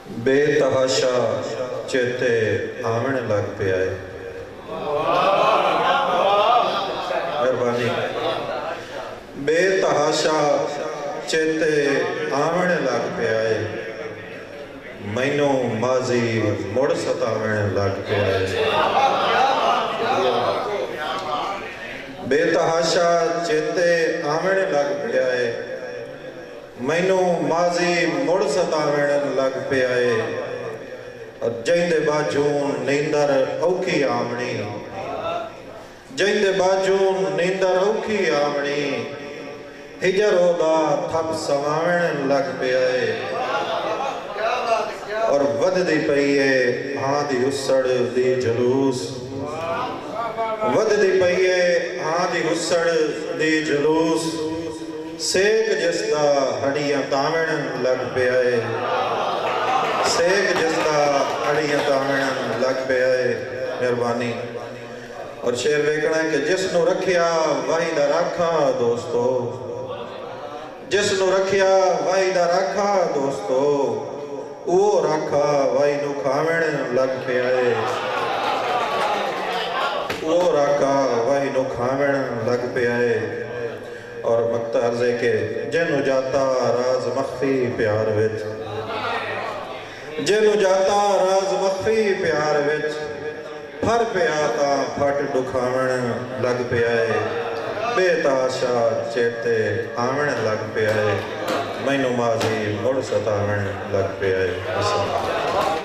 बेतहाशा चेते आवन लग पिया है। मेहरबानी। बेतहाशा चेते आवन लग पिया है, मैनू माजी मुड़ सतावन लग पिया है। बेतहाशा चेते आवन लग पिया है, मैनू माजी मुड़ सतावन लग पिया है। जैंदे बाजू नींदर औखी आमनी, जैंदे बाजू नींदर औखी आमनी, हिजर ओदा थप सवावन लग पिया है। और वधदी पई है हां दी उसड़ दी जलूस, वधदी पई है हां दी उसड़ दी जलूस, सेक जिसदा हड़ियां तावन लग पिया है, सेक जिसदा हड़ियां तावन लग पिया है। मेहरबानी। और शेर वेखना है कि जिसनू रखिया वाही दा राखा दोस्तो, जिसनू रखिया वाही दा राखा दोस्तो, वो राखा वाही नू खावन लग पिया है, वो राखा वाही नू खावन लग पिया है। और मकता अर्ज़े के जिन्नू जाता राज मख्फी प्यार विच, जिन्नू जाता राज मख्फी प्यार विच, फर पिया ता फट दुखावन लग पिया है। बेतहाशा चेते आवन लग पिया है, मैनू माजी मुड़ सतावन लग पिया है।